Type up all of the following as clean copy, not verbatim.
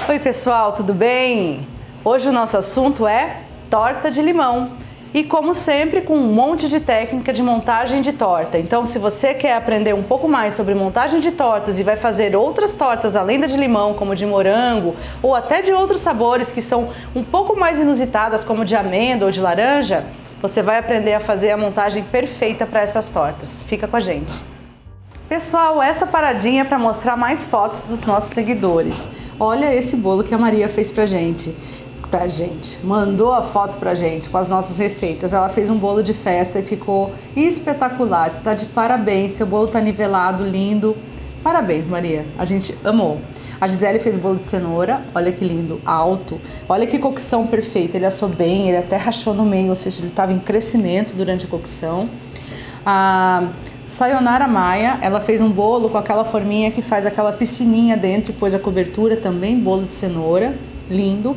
Oi pessoal, tudo bem? Hoje o nosso assunto é torta de limão e como sempre com um monte de técnica de montagem de torta. Então se você quer aprender um pouco mais sobre montagem de tortas e vai fazer outras tortas além da de limão, como de morango ou até de outros sabores que são um pouco mais inusitadas, como de amêndoa ou de laranja, você vai aprender a fazer a montagem perfeita para essas tortas. Fica com a gente! Pessoal, essa paradinha é para mostrar mais fotos dos nossos seguidores. Olha esse bolo que a Maria fez pra gente. Mandou a foto pra gente com as nossas receitas. Ela fez um bolo de festa e ficou espetacular. Você tá de parabéns, seu bolo tá nivelado, lindo. Parabéns, Maria, a gente amou. A Gisele fez bolo de cenoura, olha que lindo, alto. Olha que cocção perfeita, ele assou bem, ele até rachou no meio, ou seja, ele estava em crescimento durante a cocção. A Sayonara Maia, ela fez um bolo com aquela forminha que faz aquela piscininha dentro e pôs a cobertura também, bolo de cenoura, lindo.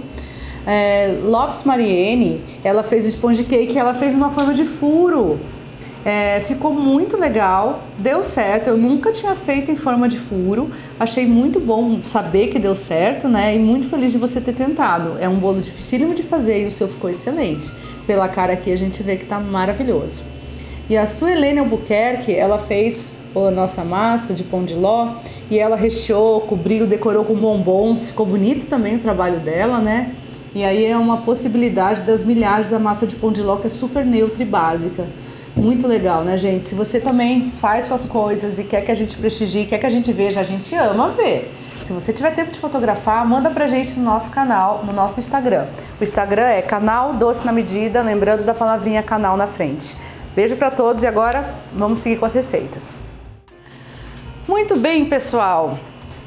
Lopes Mariene, ela fez o sponge cake, ela fez uma forma de furo. Ficou muito legal, deu certo, eu nunca tinha feito em forma de furo, achei muito bom saber que deu certo, né? E muito feliz de você ter tentado. É um bolo dificílimo de fazer e o seu ficou excelente. Pela cara aqui a gente vê que tá maravilhoso. E a Suelene Albuquerque, ela fez a nossa massa de pão de ló e ela recheou, cobriu, decorou com bombons, ficou bonito também o trabalho dela, né? E aí é uma possibilidade das milhares da massa de pão de ló que é super neutra e básica. Muito legal, né, gente? Se você também faz suas coisas e quer que a gente prestigie, quer que a gente veja, a gente ama ver. Se você tiver tempo de fotografar, manda pra gente no nosso canal, no nosso Instagram. O Instagram é Canal Doce na Medida, lembrando da palavrinha canal na frente. Beijo pra todos e agora vamos seguir com as receitas. Muito bem, pessoal.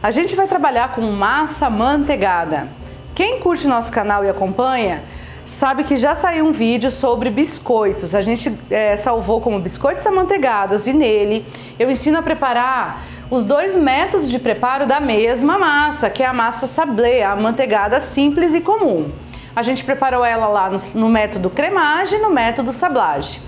A gente vai trabalhar com massa manteigada. Quem curte nosso canal e acompanha, sabe que já saiu um vídeo sobre biscoitos. A gente salvou como biscoitos amanteigados e nele eu ensino a preparar os dois métodos de preparo da mesma massa, que é a massa sablé, a amanteigada simples e comum. A gente preparou ela lá no método cremage e no método sablage.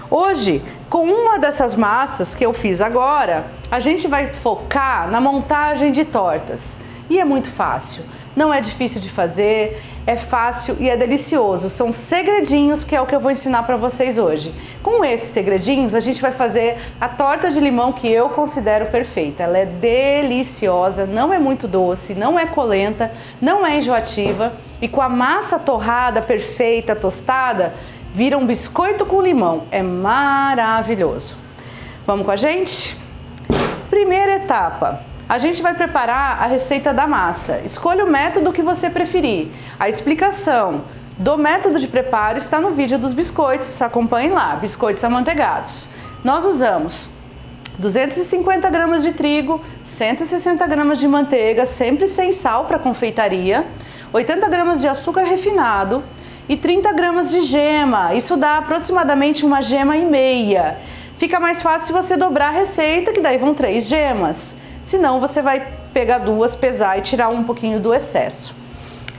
Hoje, com uma dessas massas que eu fiz agora, a gente vai focar na montagem de tortas. E é muito fácil, não é difícil de fazer, é fácil e é delicioso. São segredinhos que é o que eu vou ensinar para vocês hoje. Com esses segredinhos, a gente vai fazer a torta de limão que eu considero perfeita. Ela é deliciosa, não é muito doce, não é colenta, não é enjoativa. E com a massa torrada, perfeita, tostada, vira um biscoito com limão. É maravilhoso. Vamos com a gente? Primeira etapa. A gente vai preparar a receita da massa. Escolha o método que você preferir. A explicação do método de preparo está no vídeo dos biscoitos. Acompanhe lá, biscoitos amanteigados. Nós usamos 250 gramas de trigo, 160 gramas de manteiga, sempre sem sal para confeitaria, 80 gramas de açúcar refinado e 30 gramas de gema. Isso dá aproximadamente uma gema e meia. Fica mais fácil se você dobrar a receita, que daí vão 3 gemas. Senão você vai pegar 2, pesar e tirar um pouquinho do excesso.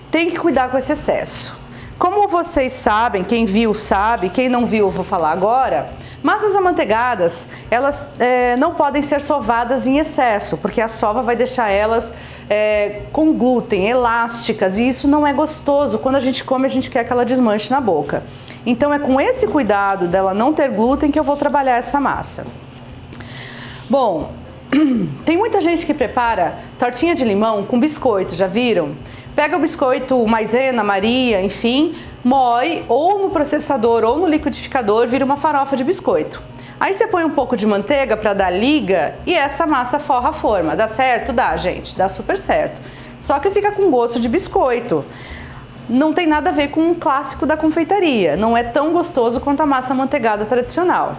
Tem que cuidar com esse excesso. Como vocês sabem, quem viu sabe, quem não viu eu vou falar agora, massas amanteigadas, elas não podem ser sovadas em excesso, porque a sova vai deixar elas com glúten, elásticas, e isso não é gostoso. Quando a gente come, a gente quer que ela desmanche na boca. Então é com esse cuidado dela não ter glúten que eu vou trabalhar essa massa. Bom, tem muita gente que prepara tortinha de limão com biscoito, já viram? Pega o biscoito maisena, Maria, enfim, moe ou no processador ou no liquidificador, vira uma farofa de biscoito. Aí você põe um pouco de manteiga para dar liga e essa massa forra a forma. Dá certo? Dá, gente, dá super certo. Só que fica com gosto de biscoito. Não tem nada a ver com um clássico da confeitaria. Não é tão gostoso quanto a massa amanteigada tradicional.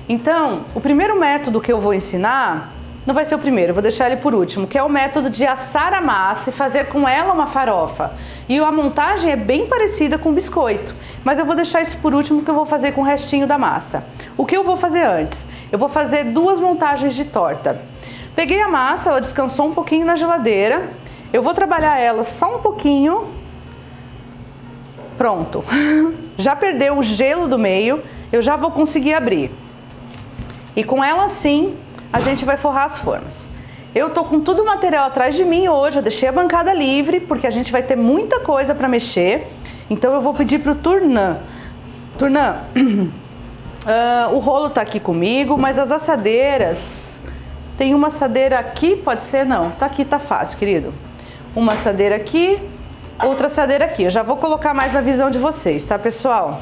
Então, o primeiro método que eu vou ensinar não vai ser o primeiro, eu vou deixar ele por último, que é o método de assar a massa e fazer com ela uma farofa. E a montagem é bem parecida com o biscoito, mas eu vou deixar isso por último, que eu vou fazer com o restinho da massa. O que eu vou fazer antes? Eu vou fazer 2 montagens de torta. Peguei a massa, ela descansou um pouquinho na geladeira, eu vou trabalhar ela só um pouquinho. Pronto, já perdeu o gelo do meio, eu já vou conseguir abrir. E com ela assim, a gente vai forrar as formas. Eu tô com todo o material atrás de mim hoje, eu deixei a bancada livre, porque a gente vai ter muita coisa para mexer. Então eu vou pedir pro Turnan. Turnan, o rolo tá aqui comigo, mas as assadeiras... Tem uma assadeira aqui, pode ser? Não, tá aqui, tá fácil, querido. Uma assadeira aqui, outra assadeira aqui. Eu já vou colocar mais na visão de vocês, tá, pessoal?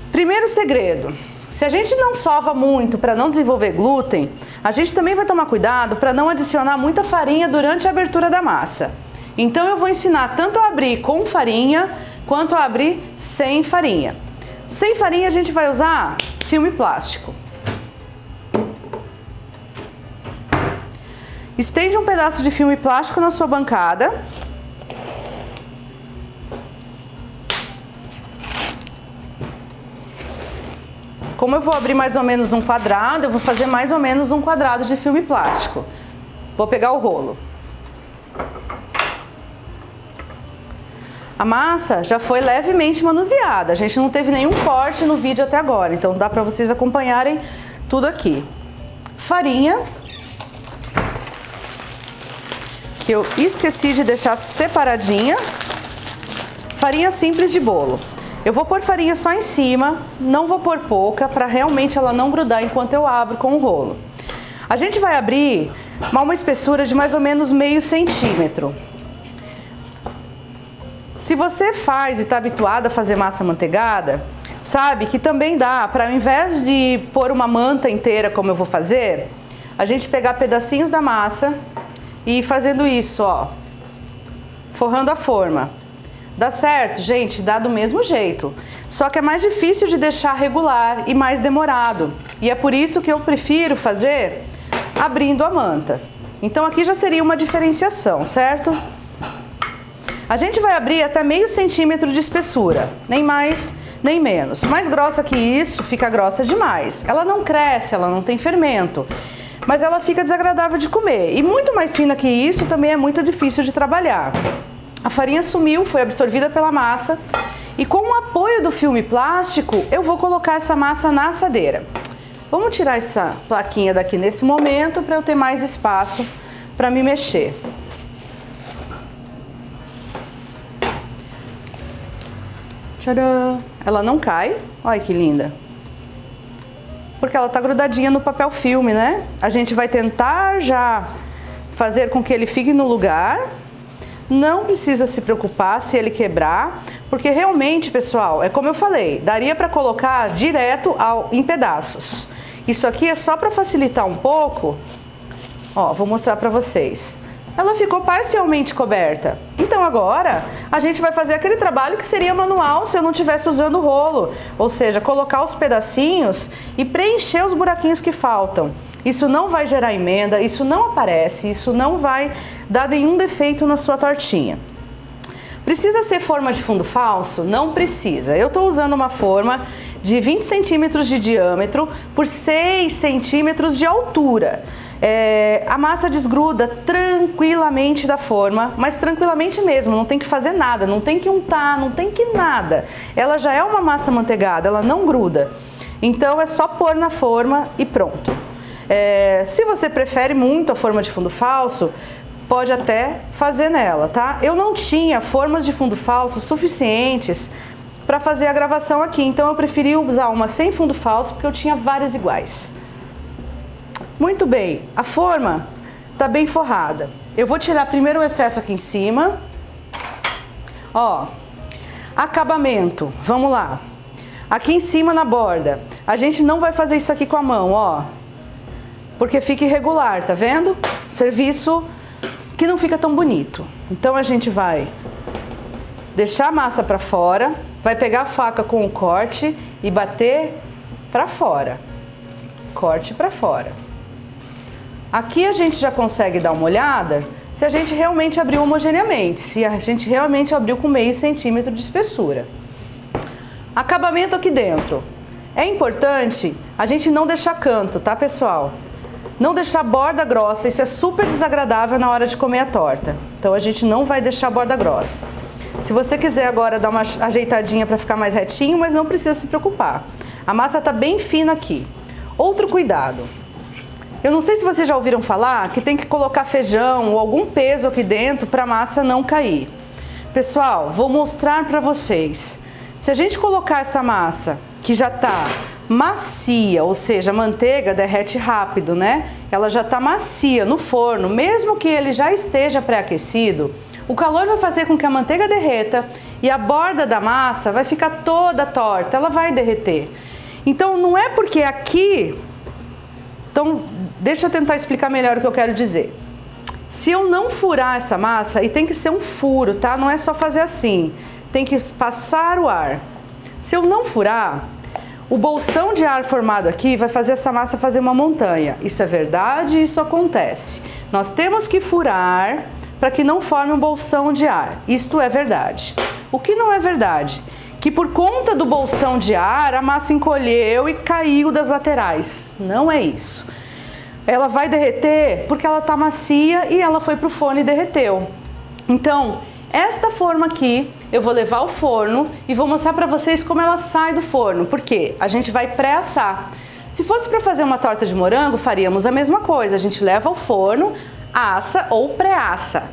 Primeiro segredo. Se a gente não sova muito para não desenvolver glúten, a gente também vai tomar cuidado para não adicionar muita farinha durante a abertura da massa. Então eu vou ensinar tanto a abrir com farinha, quanto a abrir sem farinha. Sem farinha a gente vai usar filme plástico. Estende um pedaço de filme plástico na sua bancada. Como eu vou abrir mais ou menos um quadrado, eu vou fazer mais ou menos um quadrado de filme plástico. Vou pegar o rolo. A massa já foi levemente manuseada, a gente não teve nenhum corte no vídeo até agora, então dá para vocês acompanharem tudo aqui. Farinha, que eu esqueci de deixar separadinha. Farinha simples de bolo. Eu vou pôr farinha só em cima, não vou pôr pouca, para realmente ela não grudar enquanto eu abro com o rolo. A gente vai abrir uma espessura de mais ou menos meio centímetro. Se você faz e está habituado a fazer massa manteigada, sabe que também dá para, ao invés de pôr uma manta inteira como eu vou fazer, a gente pegar pedacinhos da massa e ir fazendo isso, ó, forrando a forma. Dá certo, gente? Dá do mesmo jeito. Só que é mais difícil de deixar regular e mais demorado. E é por isso que eu prefiro fazer abrindo a manta. Então aqui já seria uma diferenciação, certo? A gente vai abrir até meio centímetro de espessura. Nem mais, nem menos. Mais grossa que isso, fica grossa demais. Ela não cresce, ela não tem fermento. Mas ela fica desagradável de comer. E muito mais fina que isso também é muito difícil de trabalhar. A farinha sumiu, foi absorvida pela massa e com o apoio do filme plástico eu vou colocar essa massa na assadeira. Vamos tirar essa plaquinha daqui nesse momento para eu ter mais espaço para me mexer. Tcharam! Ela não cai, olha que linda. Porque ela tá grudadinha no papel filme, né? A gente vai tentar já fazer com que ele fique no lugar. Não precisa se preocupar se ele quebrar, porque realmente, pessoal, é como eu falei, daria para colocar direto em pedaços. Isso aqui é só para facilitar um pouco. Ó, vou mostrar para vocês. Ela ficou parcialmente coberta. Então agora a gente vai fazer aquele trabalho que seria manual se eu não estivesse usando o rolo. Ou seja, colocar os pedacinhos e preencher os buraquinhos que faltam. Isso não vai gerar emenda, isso não aparece, isso não vai dar nenhum defeito na sua tortinha. Precisa ser forma de fundo falso? Não precisa. Eu estou usando uma forma de 20 centímetros de diâmetro por 6 centímetros de altura. A massa desgruda tranquilamente da forma, mas tranquilamente mesmo, não tem que fazer nada, não tem que untar, não tem que nada. Ela já é uma massa manteigada, ela não gruda. Então é só pôr na forma e pronto. Se você prefere muito a forma de fundo falso, pode até fazer nela, tá? Eu não tinha formas de fundo falso suficientes para fazer a gravação aqui, então eu preferi usar uma sem fundo falso porque eu tinha várias iguais. Muito bem, a forma tá bem forrada. Eu vou tirar primeiro o excesso aqui em cima. Ó, acabamento, vamos lá. Aqui em cima na borda, a gente não vai fazer isso aqui com a mão, ó. Porque fica irregular, tá vendo? Serviço que não fica tão bonito. Então a gente vai deixar a massa para fora, vai pegar a faca com o corte e bater para fora. Corte para fora. Aqui a gente já consegue dar uma olhada se a gente realmente abriu homogeneamente, se a gente realmente abriu com meio centímetro de espessura. Acabamento aqui dentro. É importante a gente não deixar canto, tá, pessoal? Não deixar borda grossa, isso é super desagradável na hora de comer a torta. Então a gente não vai deixar borda grossa. Se você quiser agora dar uma ajeitadinha para ficar mais retinho, mas não precisa se preocupar. A massa tá bem fina aqui. Outro cuidado. Eu não sei se vocês já ouviram falar que tem que colocar feijão ou algum peso aqui dentro para a massa não cair. Pessoal, vou mostrar para vocês. Se a gente colocar essa massa que já está macia, ou seja, a manteiga derrete rápido, né? Ela já está macia no forno, mesmo que ele já esteja pré-aquecido, o calor vai fazer com que a manteiga derreta e a borda da massa vai ficar toda torta, ela vai derreter. Então não é porque aqui... Então deixa eu tentar explicar melhor o que eu quero dizer. Se eu não furar essa massa, e tem que ser um furo, tá? Não é só fazer assim, tem que passar o ar. Se eu não furar, o bolsão de ar formado aqui vai fazer essa massa fazer uma montanha. Isso é verdade, isso acontece. Nós temos que furar para que não forme um bolsão de ar. Isto é verdade. O que não é verdade? Que por conta do bolsão de ar, a massa encolheu e caiu das laterais. Não é isso. Ela vai derreter porque ela está macia e ela foi para o forno e derreteu. Então, esta forma aqui, eu vou levar ao forno e vou mostrar para vocês como ela sai do forno. Porque a gente vai pré-assar. Se fosse para fazer uma torta de morango, faríamos a mesma coisa. A gente leva ao forno, assa ou pré-assa.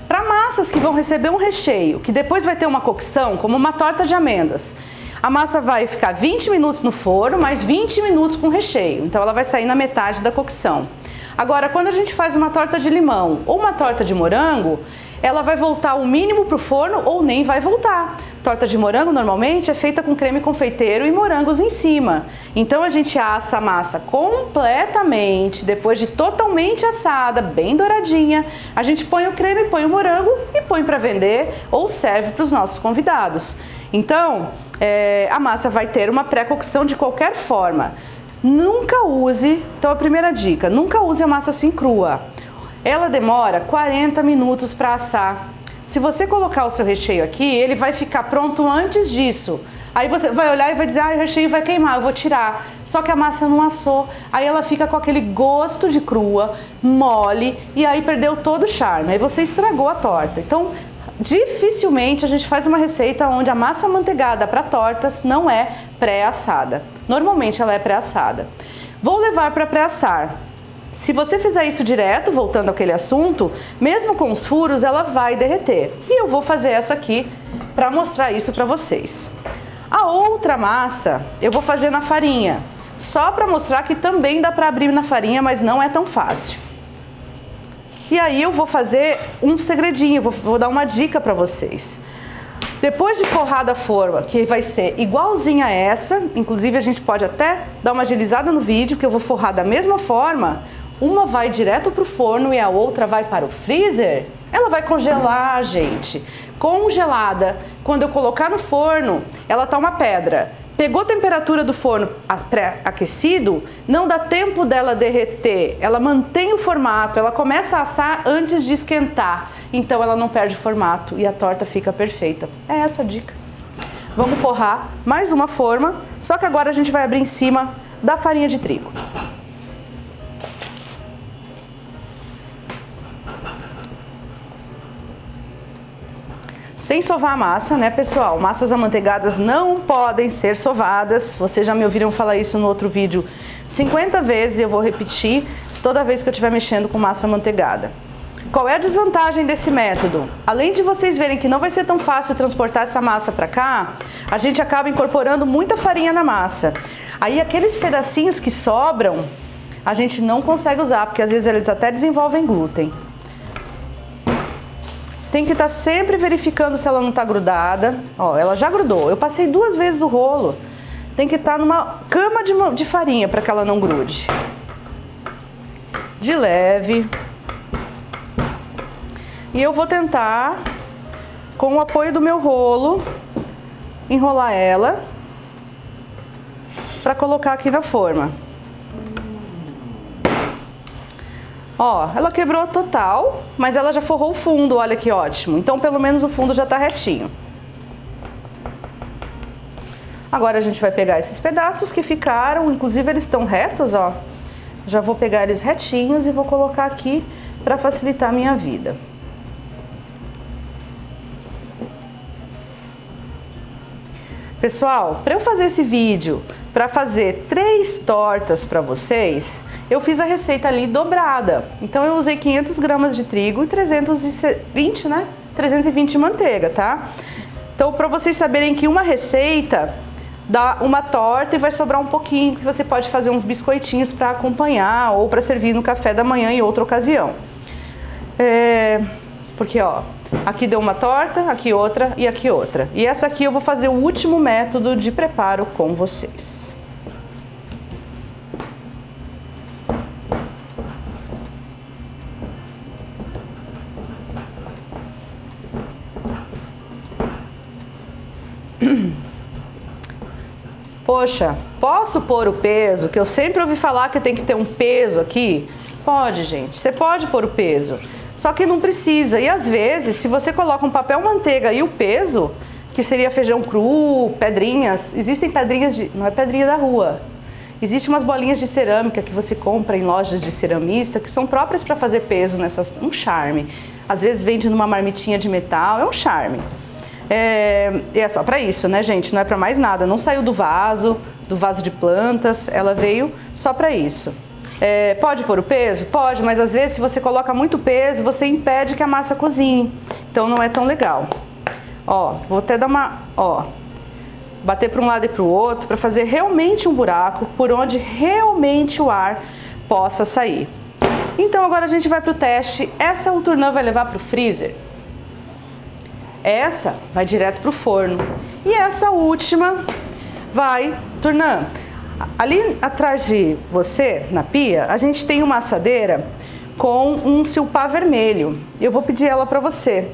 Para massas que vão receber um recheio, que depois vai ter uma cocção, como uma torta de amêndoas, a massa vai ficar 20 minutos no forno, mais 20 minutos com recheio. Então ela vai sair na metade da cocção. Agora, quando a gente faz uma torta de limão ou uma torta de morango, ela vai voltar o mínimo para o forno ou nem vai voltar. Torta de morango normalmente é feita com creme confeiteiro e morangos em cima. Então a gente assa a massa completamente, depois de totalmente assada, bem douradinha, a gente põe o creme, põe o morango e põe para vender ou serve para os nossos convidados. Então a massa vai ter uma pré-cocção de qualquer forma. Nunca use, então a primeira dica, nunca use a massa assim crua. Ela demora 40 minutos para assar. Se você colocar o seu recheio aqui, ele vai ficar pronto antes disso. Aí você vai olhar e vai dizer, o recheio vai queimar, eu vou tirar. Só que a massa não assou. Aí ela fica com aquele gosto de crua, mole, e aí perdeu todo o charme. Aí você estragou a torta. Então, dificilmente a gente faz uma receita onde a massa amanteigada para tortas não é pré-assada. Normalmente ela é pré-assada. Vou levar para pré-assar. Se você fizer isso direto, voltando àquele assunto, mesmo com os furos, ela vai derreter. E eu vou fazer essa aqui para mostrar isso para vocês. A outra massa eu vou fazer na farinha, só para mostrar que também dá para abrir na farinha, mas não é tão fácil. E aí eu vou fazer um segredinho, vou dar uma dica para vocês. Depois de forrada a forma, que vai ser igualzinha a essa, inclusive a gente pode até dar uma agilizada no vídeo, que eu vou forrar da mesma forma, uma vai direto para o forno e a outra vai para o freezer. Ela vai congelar, gente. Congelada. Quando eu colocar no forno, ela tá uma pedra. Pegou a temperatura do forno pré-aquecido, não dá tempo dela derreter. Ela mantém o formato, ela começa a assar antes de esquentar. Então ela não perde formato e a torta fica perfeita. É essa a dica. Vamos forrar mais uma forma, só que agora a gente vai abrir em cima da farinha de trigo. Sem sovar a massa, né, pessoal? Massas amanteigadas não podem ser sovadas. Vocês já me ouviram falar isso no outro vídeo 50 vezes e eu vou repetir toda vez que eu estiver mexendo com massa amanteigada. Qual é a desvantagem desse método? Além de vocês verem que não vai ser tão fácil transportar essa massa para cá, a gente acaba incorporando muita farinha na massa. Aí aqueles pedacinhos que sobram, a gente não consegue usar, porque às vezes eles até desenvolvem glúten. Tem que estar sempre verificando se ela não está grudada. Ó, ela já grudou. Eu passei 2 vezes o rolo. Tem que estar numa cama de farinha para que ela não grude. De leve. E eu vou tentar, com o apoio do meu rolo, enrolar ela para colocar aqui na forma. Ó, ela quebrou total, mas ela já forrou o fundo, olha que ótimo. Então, pelo menos o fundo já tá retinho. Agora a gente vai pegar esses pedaços que ficaram, inclusive eles estão retos, ó. Já vou pegar eles retinhos e vou colocar aqui para facilitar a minha vida. Pessoal, para eu fazer esse vídeo, para fazer 3 tortas para vocês, eu fiz a receita ali dobrada. Então eu usei 500 gramas de trigo e 320, né? 320 de manteiga, tá? Então, para vocês saberem que uma receita dá uma torta e vai sobrar um pouquinho, que você pode fazer uns biscoitinhos para acompanhar ou para servir no café da manhã em outra ocasião. Porque, ó, aqui deu uma torta, aqui outra e aqui outra. E essa aqui eu vou fazer o último método de preparo com vocês. Poxa, posso pôr o peso? Que eu sempre ouvi falar que tem que ter um peso aqui. Pode, gente, você pode pôr o peso. Só que não precisa. E às vezes, se você coloca um papel manteiga e o peso, que seria feijão cru, pedrinhas, existem pedrinhas de... não é pedrinha da rua. Existem umas bolinhas de cerâmica que você compra em lojas de ceramista, que são próprias para fazer peso nessas... um charme. Às vezes vende numa marmitinha de metal, é um charme. E é só para isso, né, gente? Não é para mais nada. Não saiu do vaso de plantas, ela veio só para isso. Pode pôr o peso? Pode, mas às vezes se você coloca muito peso, você impede que a massa cozinhe. Então não é tão legal. Ó, vou até dar uma, ó, bater para um lado e para o outro para fazer realmente um buraco por onde realmente o ar possa sair. Então agora a gente vai para o teste. Essa o Turnã vai levar para o freezer. Essa vai direto para o forno. E essa última vai, Turnã, ali atrás de você, na pia, a gente tem uma assadeira com um silpá vermelho. Eu vou pedir ela para você.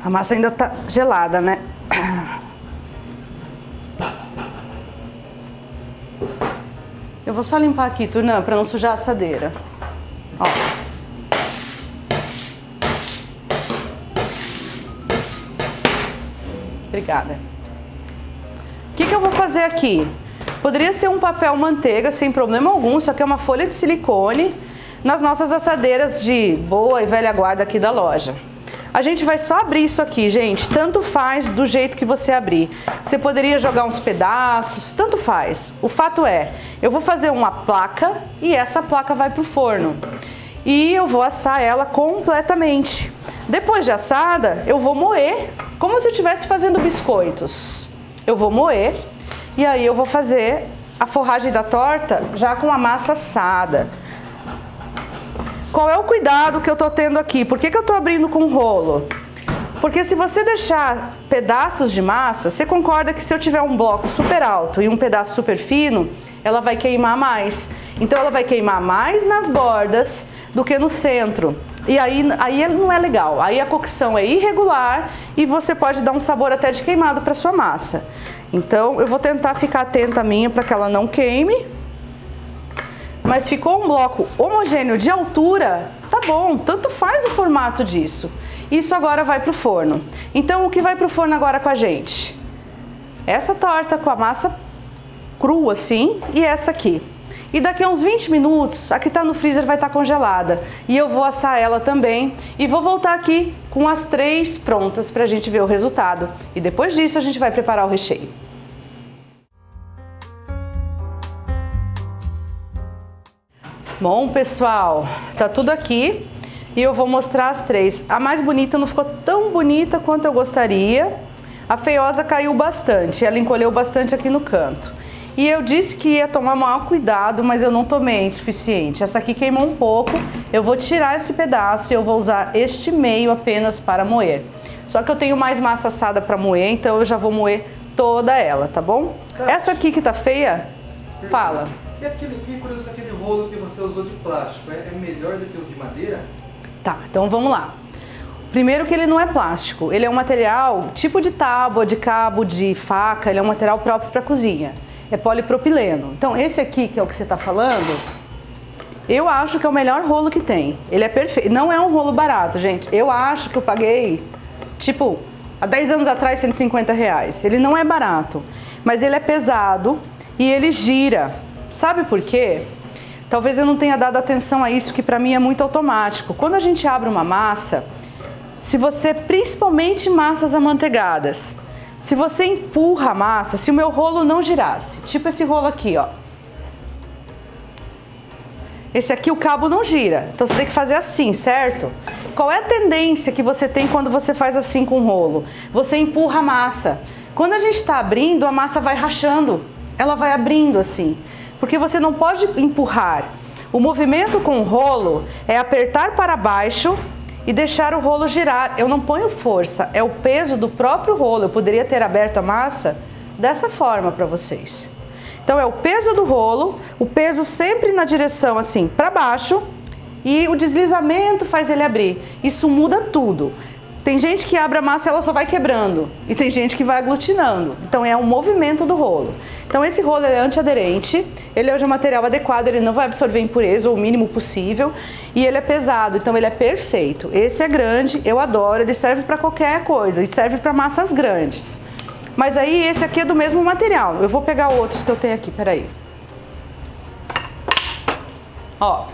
A massa ainda tá gelada, né? Eu vou só limpar aqui, Turnã, para não sujar a assadeira. Ó. Obrigada. O que eu vou fazer aqui? Poderia ser um papel manteiga sem problema algum, só que é uma folha de silicone nas nossas assadeiras de boa e velha guarda aqui da loja. A gente vai só abrir isso aqui, gente, tanto faz do jeito que você abrir. Você poderia jogar uns pedaços, tanto faz. O fato é, eu vou fazer uma placa e essa placa vai pro forno. E eu vou assar ela completamente. Depois de assada, eu vou moer, como se eu estivesse fazendo biscoitos. Eu vou moer e aí eu vou fazer a forragem da torta já com a massa assada. Qual é o cuidado que eu tô tendo aqui? Por que eu tô abrindo com rolo? Porque se você deixar pedaços de massa, você concorda que se eu tiver um bloco super alto e um pedaço super fino, ela vai queimar mais. Então ela vai queimar mais nas bordas do que no centro. E aí não é legal. Aí a cocção é irregular e você pode dar um sabor até de queimado para sua massa. Então eu vou tentar ficar atenta a minha para que ela não queime. Mas ficou um bloco homogêneo de altura, tá bom, tanto faz o formato disso. Isso agora vai pro forno. Então o que vai pro forno agora com a gente? Essa torta com a massa crua assim e essa aqui. E daqui a uns 20 minutos, a que tá no freezer vai estar congelada. E eu vou assar ela também e vou voltar aqui com as 3 prontas pra gente ver o resultado. E depois disso a gente vai preparar o recheio. Bom, pessoal, tá tudo aqui e eu vou mostrar as 3. A mais bonita não ficou tão bonita quanto eu gostaria. A feiosa caiu bastante, ela encolheu bastante aqui no canto. E eu disse que ia tomar maior cuidado, mas eu não tomei o suficiente. Essa aqui queimou um pouco, eu vou tirar esse pedaço e eu vou usar este meio apenas para moer. Só que eu tenho mais massa assada para moer, então eu já vou moer toda ela, tá bom? Essa aqui que tá feia, fala. E aquele rolo que você usou de plástico, é melhor do que o de madeira? Tá, então vamos lá. Primeiro que ele não é plástico, ele é um material tipo de tábua, de cabo, de faca, ele é um material próprio para cozinha. É polipropileno. Então esse aqui, que é o que você tá falando, eu acho que é o melhor rolo que tem. Ele é perfeito, não é um rolo barato, gente. Eu acho que eu paguei, tipo, há 10 anos atrás, R$150. Ele não é barato, mas ele é pesado e ele gira. Sabe por quê? Talvez eu não tenha dado atenção a isso, que pra mim é muito automático. Quando a gente abre uma massa se você, principalmente massas amanteigadas, se você empurra a massa, se o meu rolo não girasse, tipo esse rolo aqui, ó. Esse aqui o cabo não gira, então você tem que fazer assim, certo? Qual é a tendência que você tem quando você faz assim com o rolo? Você empurra a massa. Quando a gente está abrindo, a massa vai rachando, ela vai abrindo assim, porque você não pode empurrar. O movimento com o rolo é apertar para baixo e deixar o rolo girar. Eu não ponho força, é o peso do próprio rolo. Eu poderia ter aberto a massa dessa forma para vocês. Então é o peso do rolo, o peso sempre na direção assim para baixo e o deslizamento faz ele abrir. Isso muda tudo. Tem gente que abre a massa e ela só vai quebrando e tem gente que vai aglutinando. Então é um movimento do rolo. Então esse rolo é antiaderente, ele é de um material adequado, ele não vai absorver impureza ou o mínimo possível e ele é pesado, então ele é perfeito. Esse é grande, eu adoro, ele serve para qualquer coisa e serve para massas grandes. Mas aí esse aqui é do mesmo material. Eu vou pegar outros que eu tenho aqui, peraí. Ó.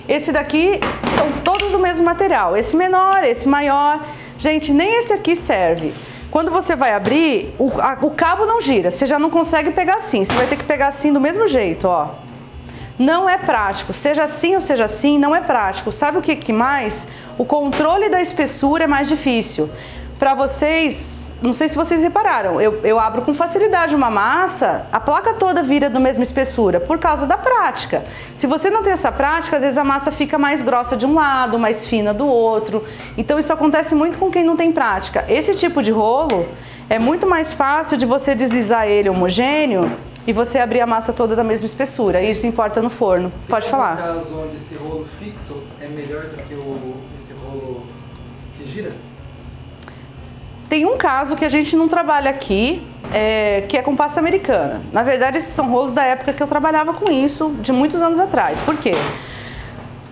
Esse daqui são todos do mesmo material. Esse menor, esse maior. Gente, nem esse aqui serve. Quando você vai abrir, o cabo não gira. Você já não consegue pegar assim. Você vai ter que pegar assim do mesmo jeito, ó. Não é prático. Seja assim ou seja assim, não é prático. Sabe o que mais? O controle da espessura é mais difícil. Para vocês, não sei se vocês repararam, eu abro com facilidade uma massa, a placa toda vira da mesma espessura, por causa da prática. Se você não tem essa prática, às vezes a massa fica mais grossa de um lado, mais fina do outro. Então isso acontece muito com quem não tem prática. Esse tipo de rolo é muito mais fácil de você deslizar ele homogêneo e você abrir a massa toda da mesma espessura. Isso importa no forno. Pode falar. Tem caso onde esse rolo fixo é melhor do que esse rolo que gira? Tem um caso que a gente não trabalha aqui, que é com pasta americana. Na verdade, esses são rolos da época que eu trabalhava com isso, de muitos anos atrás. Por quê?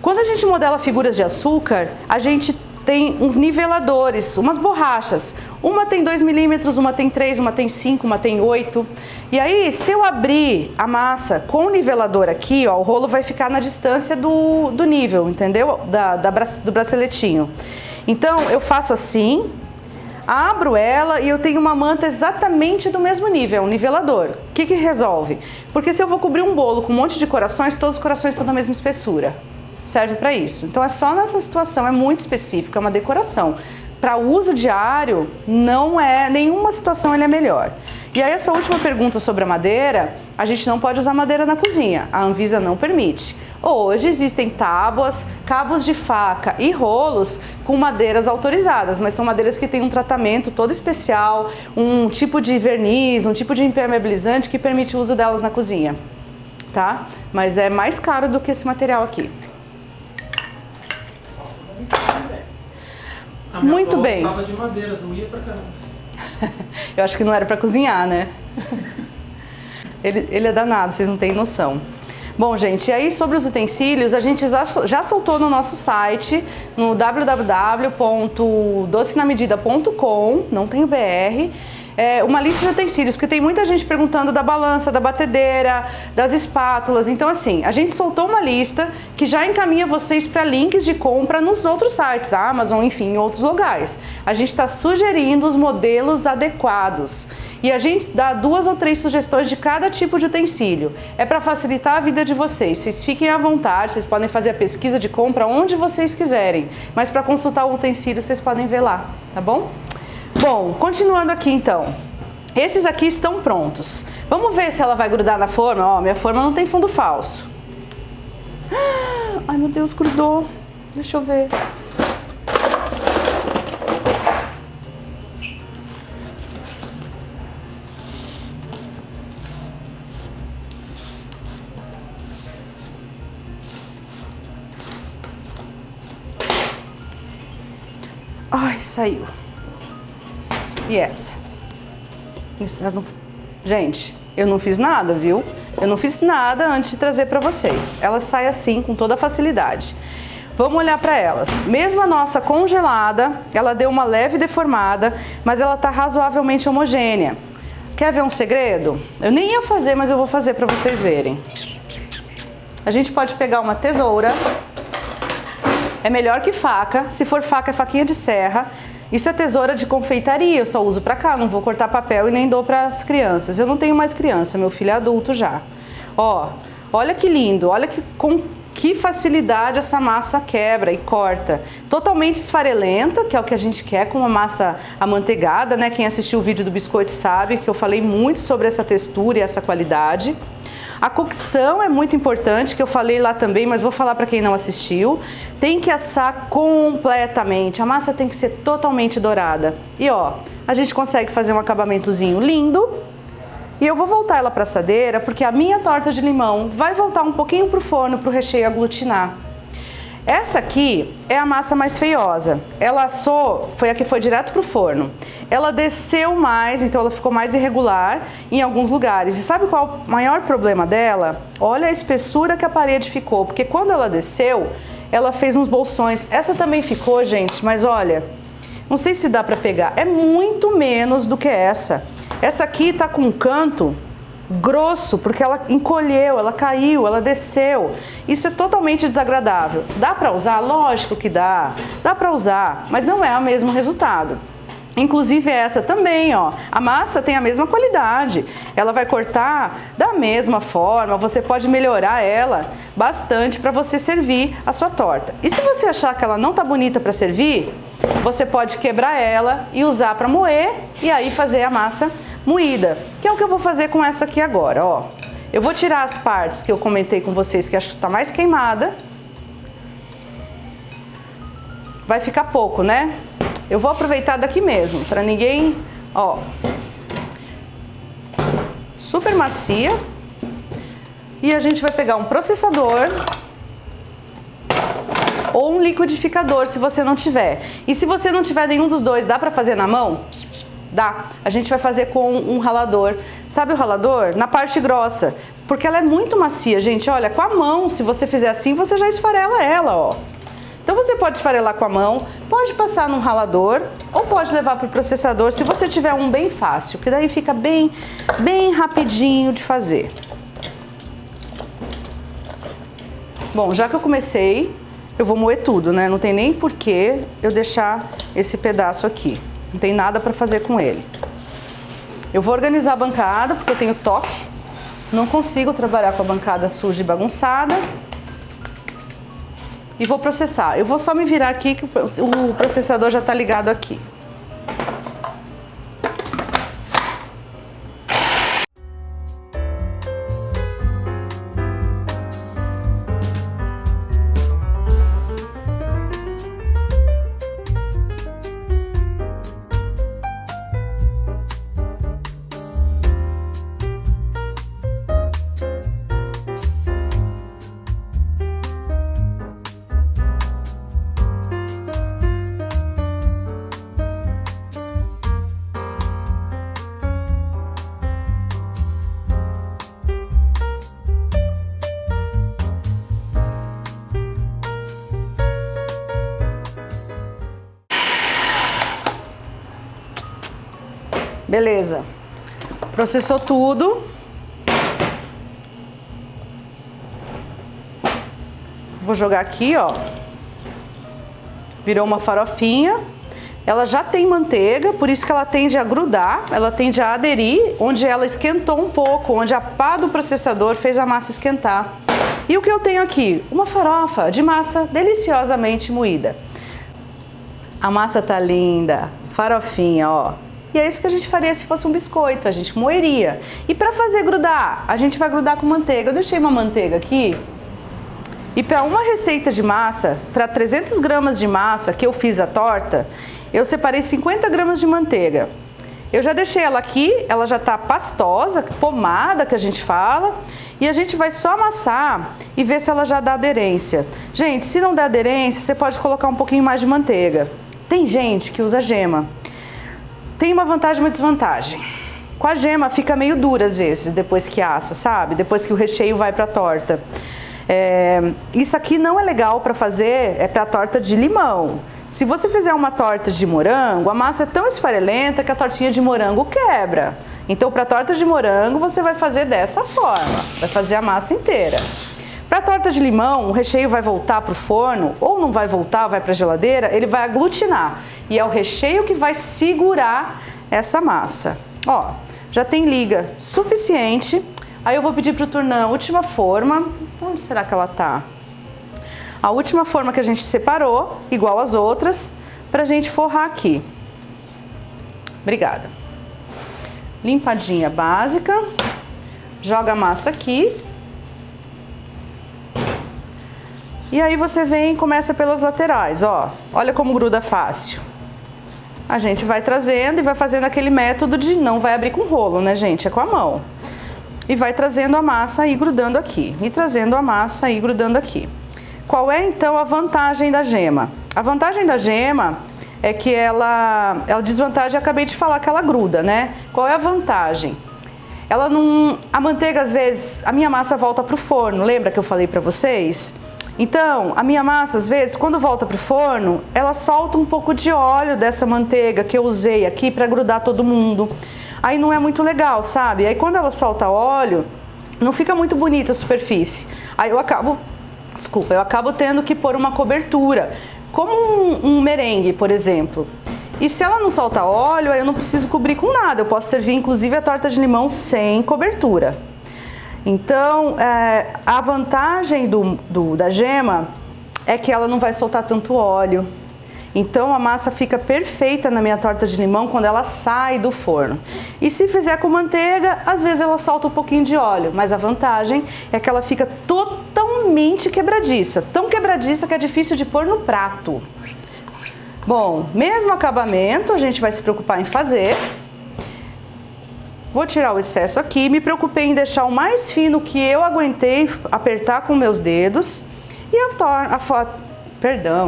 Quando a gente modela figuras de açúcar, a gente tem uns niveladores, umas borrachas. Uma tem 2 milímetros, uma tem 3, uma tem 5, uma tem 8. E aí, se eu abrir a massa com o nivelador aqui, ó, o rolo vai ficar na distância do nível, entendeu? Do braceletinho. Então, eu faço assim... Abro ela e eu tenho uma manta exatamente do mesmo nível, um nivelador. O que resolve? Porque se eu vou cobrir um bolo com um monte de corações, todos os corações estão da mesma espessura. Serve para isso. Então é só nessa situação, é muito específica, é uma decoração. Para uso diário, não é, nenhuma situação ele é melhor. E aí essa última pergunta sobre a madeira, a gente não pode usar madeira na cozinha, a Anvisa não permite. Hoje existem tábuas, cabos de faca e rolos com madeiras autorizadas, mas são madeiras que têm um tratamento todo especial, um tipo de verniz, um tipo de impermeabilizante que permite o uso delas na cozinha, tá? Mas é mais caro do que esse material aqui. Muito bem. Usava de madeira, doía pra caramba. Eu acho que não era para cozinhar, né? Ele é danado, vocês não têm noção. Bom, gente, e aí sobre os utensílios, a gente já soltou no nosso site, no www.docenamedida.com, não tem o BR, uma lista de utensílios, porque tem muita gente perguntando da balança, da batedeira, das espátulas. Então, assim, a gente soltou uma lista que já encaminha vocês para links de compra nos outros sites, Amazon, enfim, em outros lugares. A gente está sugerindo os modelos adequados. E a gente dá 2 ou 3 sugestões de cada tipo de utensílio. É para facilitar a vida de vocês. Vocês fiquem à vontade, vocês podem fazer a pesquisa de compra onde vocês quiserem. Mas para consultar o utensílio, vocês podem ver lá, tá bom? Bom, continuando aqui então. Esses aqui estão prontos. Vamos ver se ela vai grudar na forma. Ó, minha forma não tem fundo falso. Ai, meu Deus, grudou. Deixa eu ver. Ai, saiu. Yes. Gente, eu não fiz nada, viu? Eu não fiz nada antes de trazer para vocês. Elas saem assim, com toda facilidade. Vamos olhar para elas. Mesmo a nossa congelada, ela deu uma leve deformada, mas ela tá razoavelmente homogênea. Quer ver um segredo? Eu nem ia fazer, mas eu vou fazer para vocês verem. A gente pode pegar uma tesoura é melhor que faca. Se for faca, é faquinha de serra. Isso é tesoura de confeitaria, eu só uso pra cá, não vou cortar papel e nem dou pras crianças. Eu não tenho mais criança, meu filho é adulto já. Ó, olha que lindo, olha com que facilidade essa massa quebra e corta. Totalmente esfarelenta, que é o que a gente quer com uma massa amanteigada, né? Quem assistiu o vídeo do biscoito sabe que eu falei muito sobre essa textura e essa qualidade. A cocção é muito importante, que eu falei lá também, mas vou falar para quem não assistiu. Tem que assar completamente, a massa tem que ser totalmente dourada. E ó, a gente consegue fazer um acabamentozinho lindo. E eu vou voltar ela para a assadeira, porque a minha torta de limão vai voltar um pouquinho pro forno, pro recheio aglutinar. Essa aqui é a massa mais feiosa. Ela assou, foi a que foi direto pro forno. Ela desceu mais, então ela ficou mais irregular em alguns lugares. E sabe qual o maior problema dela? Olha a espessura que a parede ficou, porque quando ela desceu, ela fez uns bolsões. Essa também ficou, gente, mas olha, não sei se dá pra pegar. É muito menos do que essa. Essa aqui tá com um canto grosso, porque ela encolheu, ela caiu, ela desceu. Isso é totalmente desagradável. Dá pra usar? Lógico que dá. Dá pra usar, mas não é o mesmo resultado. Inclusive essa também, ó. A massa tem a mesma qualidade. Ela vai cortar da mesma forma. Você pode melhorar ela bastante para você servir a sua torta. E se você achar que ela não tá bonita para servir, você pode quebrar ela e usar para moer e aí fazer a massa moída, que é o que eu vou fazer com essa aqui agora, ó. Eu vou tirar as partes que eu comentei com vocês que acho que tá mais queimada. Vai ficar pouco, né? Eu vou aproveitar daqui mesmo, para ninguém, ó. Super macia. E a gente vai pegar um processador ou um liquidificador, se você não tiver. E se você não tiver nenhum dos dois, dá para fazer na mão? Dá. A gente vai fazer com um ralador. Sabe o ralador? Na parte grossa. Porque ela é muito macia, gente. Olha, com a mão, se você fizer assim, você já esfarela ela, ó. Então você pode esfarelar com a mão, pode passar num ralador ou pode levar para o processador se você tiver um bem fácil, que daí fica bem rapidinho de fazer. Bom, já que eu comecei, eu vou moer tudo, né? Não tem nem porquê eu deixar esse pedaço aqui. Não tem nada para fazer com ele. Eu vou organizar a bancada porque eu tenho toque. Não consigo trabalhar com a bancada suja e bagunçada. E vou processar. Eu vou só me virar aqui que o processador já está ligado aqui. Beleza, processou tudo. Vou jogar aqui, ó. Virou uma farofinha. Ela já tem manteiga, por isso que ela tende a grudar, ela tende a aderir, onde ela esquentou um pouco, onde a pá do processador fez a massa esquentar. E o que eu tenho aqui? Uma farofa de massa deliciosamente moída. A massa tá linda, farofinha, ó. E é isso que a gente faria se fosse um biscoito, a gente moeria. E para fazer grudar, a gente vai grudar com manteiga. Eu deixei uma manteiga aqui. E para uma receita de massa, para 300 gramas de massa que eu fiz a torta, eu separei 50 gramas de manteiga. Eu já deixei ela aqui, ela já tá pastosa, pomada que a gente fala. E a gente vai só amassar e ver se ela já dá aderência. Gente, se não der aderência, você pode colocar um pouquinho mais de manteiga. Tem gente que usa gema. Tem uma vantagem e uma desvantagem. Com a gema fica meio dura às vezes, depois que assa, sabe? Depois que o recheio vai pra torta. Isso aqui não é legal pra fazer, é pra torta de limão. Se você fizer uma torta de morango, a massa é tão esfarelenta que a tortinha de morango quebra. Então, pra torta de morango, você vai fazer dessa forma. Vai fazer a massa inteira. Para a torta de limão, o recheio vai voltar para o forno, ou não vai voltar, vai para a geladeira, ele vai aglutinar. E é o recheio que vai segurar essa massa. Ó, já tem liga suficiente. Aí eu vou pedir para o Turnã a última forma. Onde será que ela tá? A última forma que a gente separou, igual as outras, pra gente forrar aqui. Obrigada. Limpadinha básica. Joga a massa aqui. E aí você vem e começa pelas laterais, ó. Olha como gruda fácil. A gente vai trazendo e vai fazendo aquele método de não vai abrir com rolo, né, gente? É com a mão. E vai trazendo a massa e grudando aqui. E trazendo a massa e grudando aqui. Qual é, então, a vantagem da gema? A vantagem da gema é que ela desvantagem, eu acabei de falar que ela gruda, né? Qual é a vantagem? Ela não... A manteiga, às vezes, a minha massa volta pro forno. Lembra que eu falei pra vocês? Então, a minha massa, às vezes, quando volta pro forno, ela solta um pouco de óleo dessa manteiga que eu usei aqui pra grudar todo mundo. Aí não é muito legal, sabe? Aí quando ela solta óleo, não fica muito bonita a superfície. Aí eu acabo tendo que pôr uma cobertura, como um merengue, por exemplo. E se ela não solta óleo, aí eu não preciso cobrir com nada. Eu posso servir, inclusive, a torta de limão sem cobertura. Então, a vantagem da gema é que ela não vai soltar tanto óleo. Então, a massa fica perfeita na minha torta de limão quando ela sai do forno. E se fizer com manteiga, às vezes ela solta um pouquinho de óleo. Mas a vantagem é que ela fica totalmente quebradiça. Tão quebradiça que é difícil de pôr no prato. Bom, mesmo acabamento, a gente vai se preocupar em fazer. Vou tirar o excesso aqui, me preocupei em deixar o mais fino que eu aguentei apertar com meus dedos. E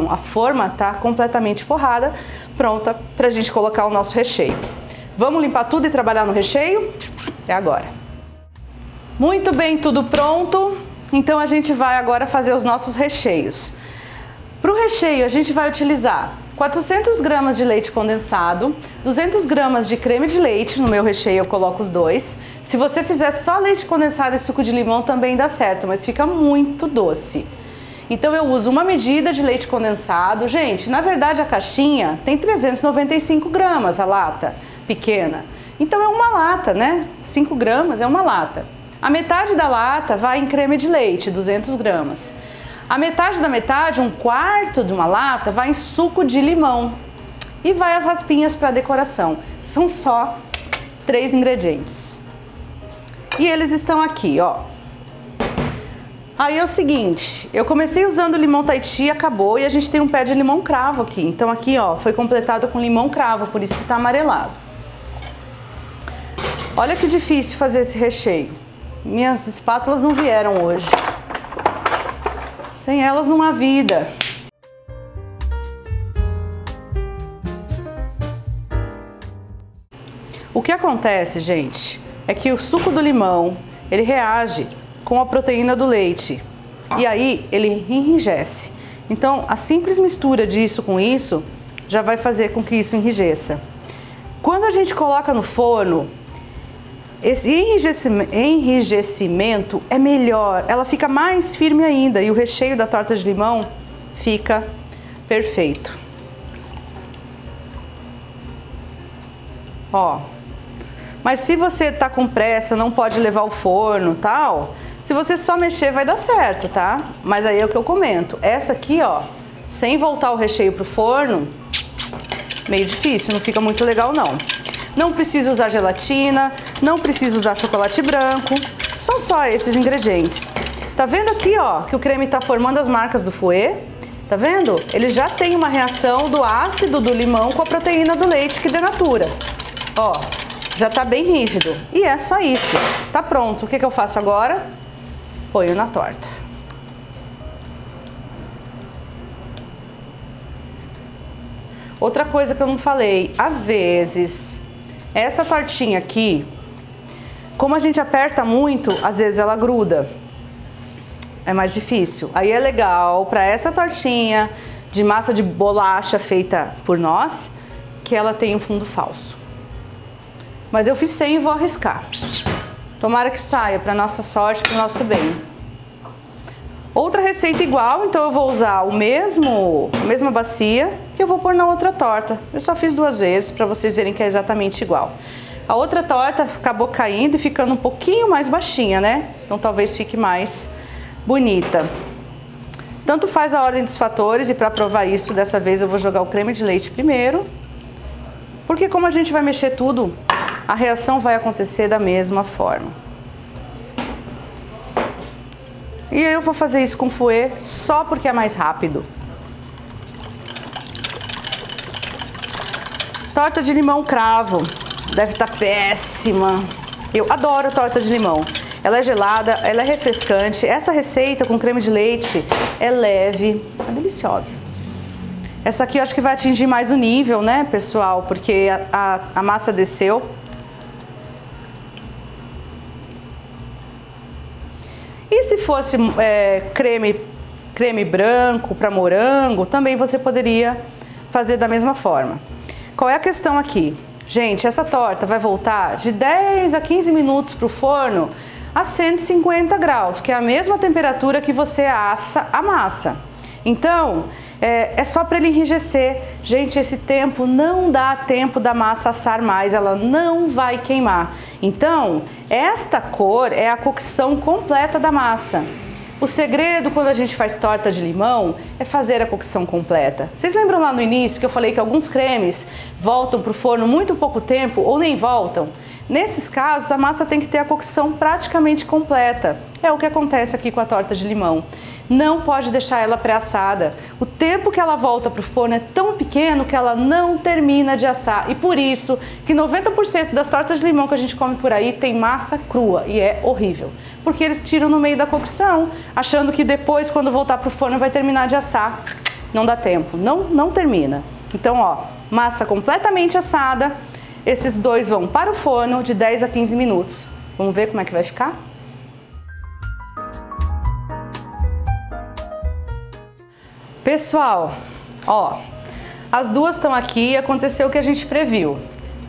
a forma tá completamente forrada, pronta pra gente colocar o nosso recheio. Vamos limpar tudo e trabalhar no recheio? É agora. Muito bem, tudo pronto. Então a gente vai agora fazer os nossos recheios. Pro recheio a gente vai utilizar 400 gramas de leite condensado, 200 gramas de creme de leite, no meu recheio eu coloco os dois. Se você fizer só leite condensado e suco de limão também dá certo, mas fica muito doce. Então eu uso uma medida de leite condensado. Gente, na verdade a caixinha tem 395 gramas, a lata pequena. Então é uma lata, né? 5 gramas é uma lata. A metade da lata vai em creme de leite, 200 gramas. A metade da metade, um quarto de uma lata, vai em suco de limão. E vai as raspinhas para decoração. São só 3 ingredientes. E eles estão aqui, ó. Aí é o seguinte, eu comecei usando limão Tahiti, acabou, e a gente tem um pé de limão cravo aqui. Então aqui, ó, foi completado com limão cravo, por isso que tá amarelado. Olha que difícil fazer esse recheio. Minhas espátulas não vieram hoje. Sem elas não há vida. O que acontece, gente, é que o suco do limão, ele reage com a proteína do leite. E aí ele enrijece. Então, a simples mistura disso com isso já vai fazer com que isso enrijeça. Quando a gente coloca no forno, esse enrijecimento é melhor, ela fica mais firme ainda e o recheio da torta de limão fica perfeito. Ó, mas se você tá com pressa, não pode levar ao forno, tal, se você só mexer vai dar certo, tá? Mas aí é o que eu comento. Essa aqui, ó, sem voltar o recheio pro forno, meio difícil, não fica muito legal não. Não precisa usar gelatina, não precisa usar chocolate branco, são só esses ingredientes. Tá vendo aqui, ó, que o creme tá formando as marcas do fouet? Tá vendo? Ele já tem uma reação do ácido do limão com a proteína do leite que denatura. Ó, já tá bem rígido. E é só isso. Tá pronto. O que eu faço agora? Ponho na torta. Outra coisa que eu não falei, às vezes, essa tortinha aqui, como a gente aperta muito, às vezes ela gruda. É mais difícil. Aí é legal para essa tortinha de massa de bolacha feita por nós, que ela tem um fundo falso. Mas eu fiz sem e vou arriscar. Tomara que saia, para nossa sorte, para o nosso bem. receita igual, então eu vou usar a mesma bacia que eu vou pôr na outra torta. Eu só fiz 2 vezes para vocês verem que é exatamente igual. A outra torta acabou caindo e ficando um pouquinho mais baixinha, né? Então talvez fique mais bonita. Tanto faz a ordem dos fatores, e para provar isso, dessa vez eu vou jogar o creme de leite primeiro. Porque como a gente vai mexer tudo, a reação vai acontecer da mesma forma. E eu vou fazer isso com fouet só porque é mais rápido. Torta de limão cravo. Deve estar péssima. Eu adoro torta de limão. Ela é gelada, ela é refrescante. Essa receita com creme de leite é leve, é deliciosa. Essa aqui eu acho que vai atingir mais o nível, né, pessoal? Porque a massa desceu. E se fosse creme branco para morango, também você poderia fazer da mesma forma. Qual é a questão aqui? Gente, essa torta vai voltar de 10 a 15 minutos para o forno a 150 graus, que é a mesma temperatura que você assa a massa. Então, é só para ele enrijecer. Gente, esse tempo não dá tempo da massa assar mais, ela não vai queimar. Então, esta cor é a cocção completa da massa. O segredo quando a gente faz torta de limão é fazer a cocção completa. Vocês lembram lá no início que eu falei que alguns cremes voltam para o forno muito pouco tempo ou nem voltam? Nesses casos, a massa tem que ter a cocção praticamente completa. É o que acontece aqui com a torta de limão. Não pode deixar ela pré-assada. O tempo que ela volta para o forno é tão pequeno que ela não termina de assar. E por isso que 90% das tortas de limão que a gente come por aí tem massa crua e é horrível. Porque eles tiram no meio da cocção, achando que depois, quando voltar para o forno, vai terminar de assar. Não dá tempo, não termina. Então, ó, massa completamente assada. Esses dois vão para o forno de 10 a 15 minutos. Vamos ver como é que vai ficar? Pessoal, ó, as duas estão aqui e aconteceu o que a gente previu.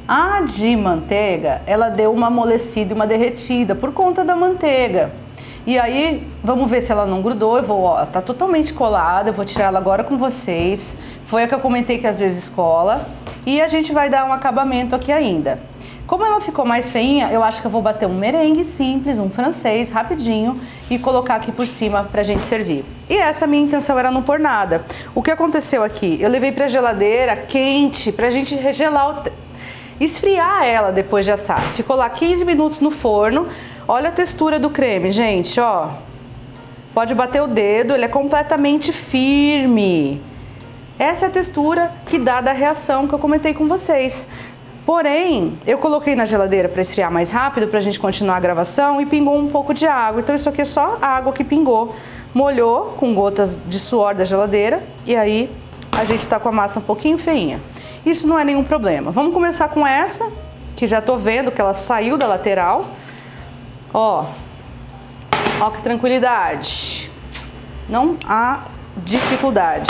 A de manteiga, ela deu uma amolecida e uma derretida por conta da manteiga. E aí, vamos ver se ela não grudou. Eu vou, ó, tá totalmente colada, eu vou tirar ela agora com vocês. Foi a que eu comentei que às vezes cola. E a gente vai dar um acabamento aqui ainda. Como ela ficou mais feinha, eu acho que eu vou bater um merengue simples, um francês, rapidinho, e colocar aqui por cima pra gente servir. E essa minha intenção era não pôr nada. O que aconteceu aqui? Eu levei pra geladeira quente, pra gente regelar, esfriar ela depois de assar. Ficou lá 15 minutos no forno. Olha a textura do creme, gente, ó. Pode bater o dedo, ele é completamente firme. Essa é a textura que dá da reação que eu comentei com vocês. Porém, eu coloquei na geladeira para esfriar mais rápido, para a gente continuar a gravação, e pingou um pouco de água. Então isso aqui é só a água que pingou, molhou com gotas de suor da geladeira, e aí a gente tá com a massa um pouquinho feinha. Isso não é nenhum problema. Vamos começar com essa, que já tô vendo que ela saiu da lateral. Ó que tranquilidade. Não há dificuldade.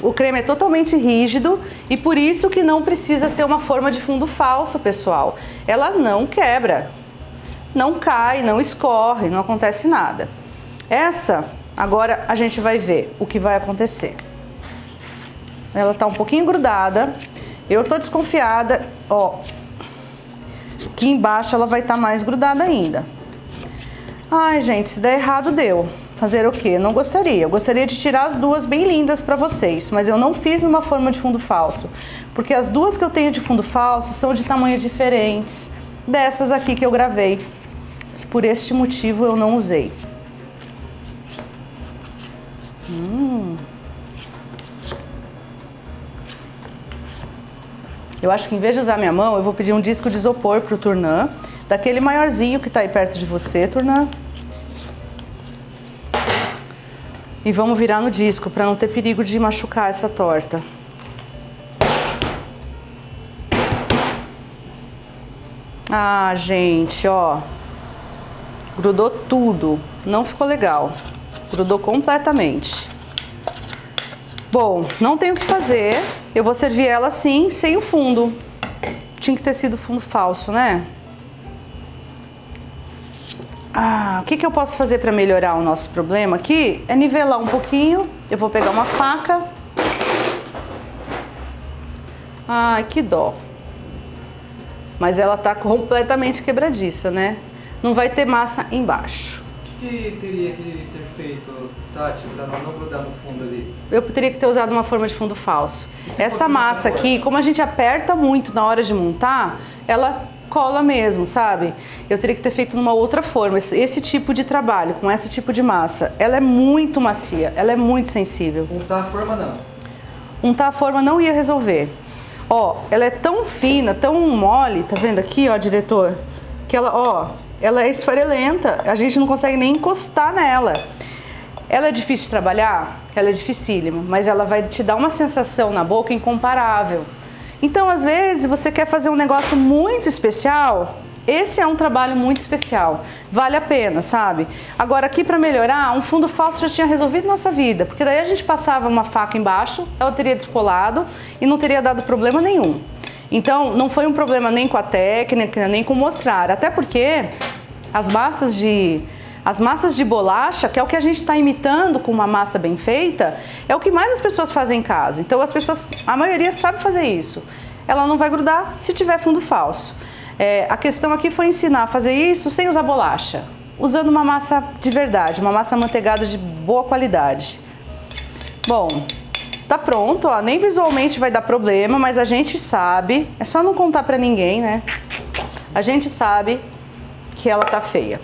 O creme é totalmente rígido e por isso que não precisa ser uma forma de fundo falso, pessoal. Ela não quebra, não cai, não escorre, não acontece nada. Essa, agora a gente vai ver o que vai acontecer. Ela tá um pouquinho grudada. Eu tô desconfiada, ó, que embaixo ela vai estar mais grudada ainda. Ai, gente, se der errado, deu. Fazer o quê? Não gostaria. Eu gostaria de tirar as duas bem lindas para vocês, mas eu não fiz uma forma de fundo falso, porque as duas que eu tenho de fundo falso são de tamanhos diferentes dessas aqui que eu gravei. Por este motivo eu não usei. Eu acho que em vez de usar minha mão, eu vou pedir um disco de isopor pro Turnã, daquele maiorzinho que tá aí perto de você, Turnã. E vamos virar no disco para não ter perigo de machucar essa torta. Ah, gente, ó. Grudou tudo. Não ficou legal. Grudou completamente. Bom, não tem o que fazer. Eu vou servir ela assim, sem o fundo. Tinha que ter sido fundo falso, né? o que eu posso fazer para melhorar o nosso problema aqui? É nivelar um pouquinho. Eu vou pegar uma faca. Ai, que dó. Mas ela tá completamente quebradiça, né? Não vai ter massa embaixo. O que teria que ter feito, Tati, para não grudar no fundo ali? Eu teria que ter usado uma forma de fundo falso. Essa massa aqui, como a gente aperta muito na hora de montar, ela cola mesmo, sabe? Eu teria que ter feito numa outra forma. Esse tipo de trabalho, com esse tipo de massa, ela é muito macia, ela é muito sensível. Untar a forma não. Untar a forma não ia resolver. Ó, ela é tão fina, tão mole, tá vendo aqui, ó, diretor? Que ela, ó, ela é esfarelenta, a gente não consegue nem encostar nela. Ela é difícil de trabalhar? Ela é dificílima, mas ela vai te dar uma sensação na boca incomparável. Então, às vezes, você quer fazer um negócio muito especial, esse é um trabalho muito especial, vale a pena, sabe? Agora, aqui para melhorar, um fundo falso já tinha resolvido nossa vida, porque daí a gente passava uma faca embaixo, ela teria descolado e não teria dado problema nenhum. Então, não foi um problema nem com a técnica, nem com mostrar, até porque as massas de bolacha, que é o que a gente está imitando com uma massa bem feita, é o que mais as pessoas fazem em casa. Então a maioria sabe fazer isso. Ela não vai grudar se tiver fundo falso. A questão aqui foi ensinar a fazer isso sem usar bolacha, usando uma massa de verdade, uma massa amanteigada de boa qualidade. Bom, tá pronto, ó, nem visualmente vai dar problema, mas a gente sabe, é só não contar pra ninguém, né? A gente sabe que ela tá feia.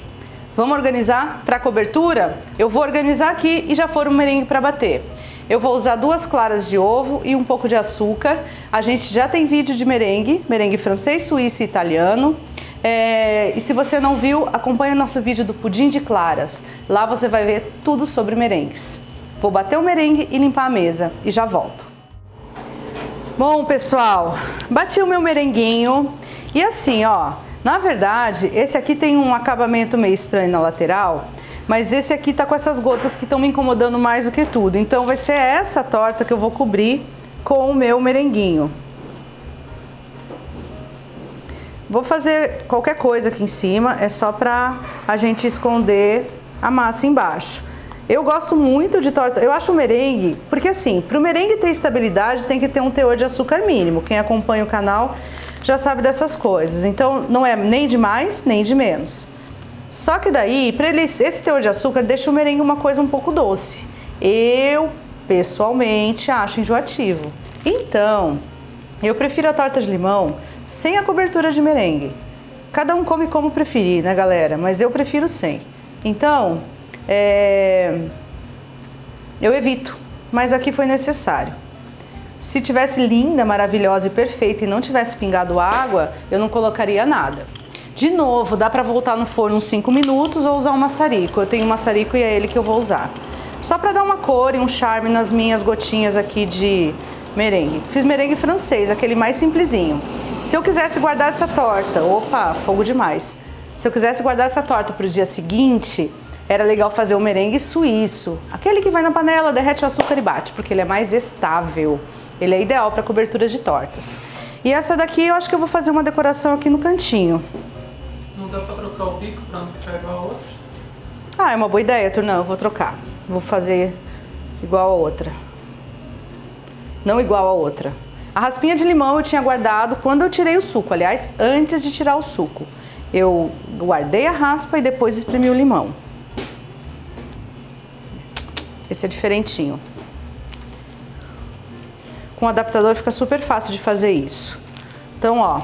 Vamos organizar para cobertura? Eu vou organizar aqui e já for um merengue para bater. Eu vou usar 2 claras de ovo e um pouco de açúcar. A gente já tem vídeo de merengue francês, suíço e italiano. E se você não viu, acompanha o nosso vídeo do pudim de claras. Lá você vai ver tudo sobre merengues. Vou bater o merengue e limpar a mesa e já volto. Bom, pessoal, bati o meu merenguinho e assim, ó, na verdade, esse aqui tem um acabamento meio estranho na lateral, mas esse aqui tá com essas gotas que estão me incomodando mais do que tudo. Então vai ser essa torta que eu vou cobrir com o meu merenguinho. Vou fazer qualquer coisa aqui em cima, é só pra a gente esconder a massa embaixo. Eu gosto muito de torta, eu acho o merengue, porque assim, pro merengue ter estabilidade tem que ter um teor de açúcar mínimo. Quem acompanha o canal já sabe dessas coisas, então não é nem de mais, nem de menos. Só que daí, esse teor de açúcar deixa o merengue uma coisa um pouco doce. Eu, pessoalmente, acho enjoativo. Então, eu prefiro a torta de limão sem a cobertura de merengue. Cada um come como preferir, né, galera? Mas eu prefiro sem. Então, eu evito, mas aqui foi necessário. Se tivesse linda, maravilhosa e perfeita e não tivesse pingado água, eu não colocaria nada. De novo, dá pra voltar no forno uns 5 minutos ou usar um maçarico. Eu tenho um maçarico e é ele que eu vou usar. Só pra dar uma cor e um charme nas minhas gotinhas aqui de merengue. Fiz merengue francês, aquele mais simplesinho. Se eu quisesse guardar essa torta, opa, fogo demais. Se eu quisesse guardar essa torta pro dia seguinte, era legal fazer o merengue suíço. Aquele que vai na panela, derrete o açúcar e bate, porque ele é mais estável. Ele é ideal para coberturas de tortas. E essa daqui eu acho que eu vou fazer uma decoração aqui no cantinho. Não dá pra trocar o bico pra não ficar igual a outra? Ah, é uma boa ideia, Turnão. Eu vou trocar. Vou fazer igual a outra. Não igual a outra. A raspinha de limão eu tinha guardado quando eu tirei o suco. Aliás, antes de tirar o suco. Eu guardei a raspa e depois espremi o limão. Esse é diferentinho. Com o adaptador fica super fácil de fazer isso. Então, ó,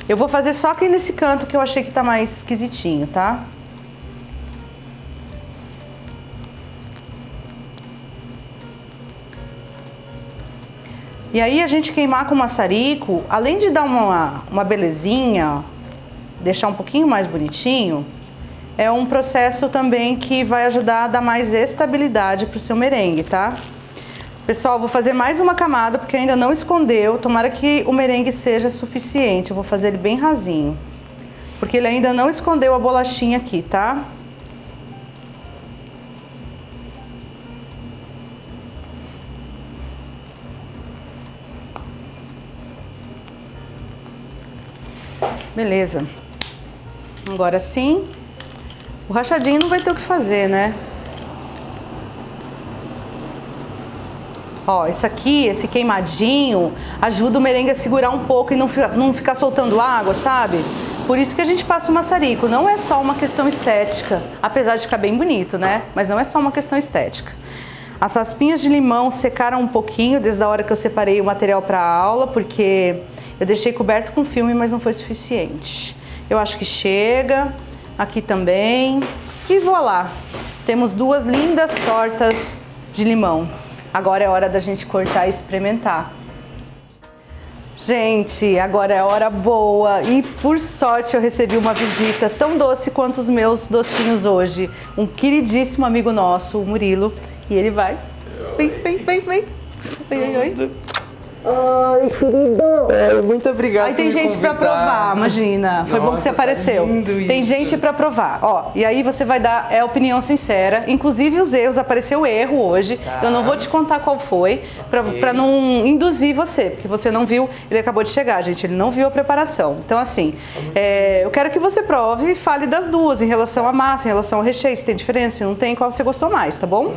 eu vou fazer só aqui nesse canto que eu achei que tá mais esquisitinho, tá? E aí a gente queimar com o maçarico, além de dar uma belezinha, deixar um pouquinho mais bonitinho, é um processo também que vai ajudar a dar mais estabilidade pro seu merengue, tá? Pessoal, vou fazer mais uma camada porque ainda não escondeu. Tomara que o merengue seja suficiente. Eu vou fazer ele bem rasinho. Porque ele ainda não escondeu a bolachinha aqui, tá? Beleza. Agora sim, O rachadinho não vai ter o que fazer, né? Ó, isso aqui, esse queimadinho, ajuda o merengue a segurar um pouco e não ficar soltando água, sabe? Por isso que a gente passa o maçarico. Não é só uma questão estética, apesar de ficar bem bonito, né? Mas não é só uma questão estética. As raspinhas de limão secaram um pouquinho desde a hora que eu separei o material para a aula, porque eu deixei coberto com filme, mas não foi suficiente. Eu acho que chega, aqui também. E voilá! Temos duas lindas tortas de limão. Agora é hora da gente cortar e experimentar. Gente, agora é hora boa e por sorte eu recebi uma visita tão doce quanto os meus docinhos hoje. Um queridíssimo amigo nosso, o Murilo, e ele vai. Vem. Oi, oi. Ai, querido! Muito obrigado. Aí tem por me gente pra convidar. provar, imagina. Foi bom que você apareceu. Tá lindo Tem isso. gente pra provar. Ó, e aí você vai dar opinião sincera. Inclusive os erros, apareceu erro hoje. Tá. Eu não vou te contar qual foi, pra não induzir você, porque você não viu, ele acabou de chegar, gente, ele não viu a preparação. Então assim, eu quero que você prove e fale das duas, em relação à massa, em relação ao recheio, se tem diferença, se não tem, qual você gostou mais, tá bom?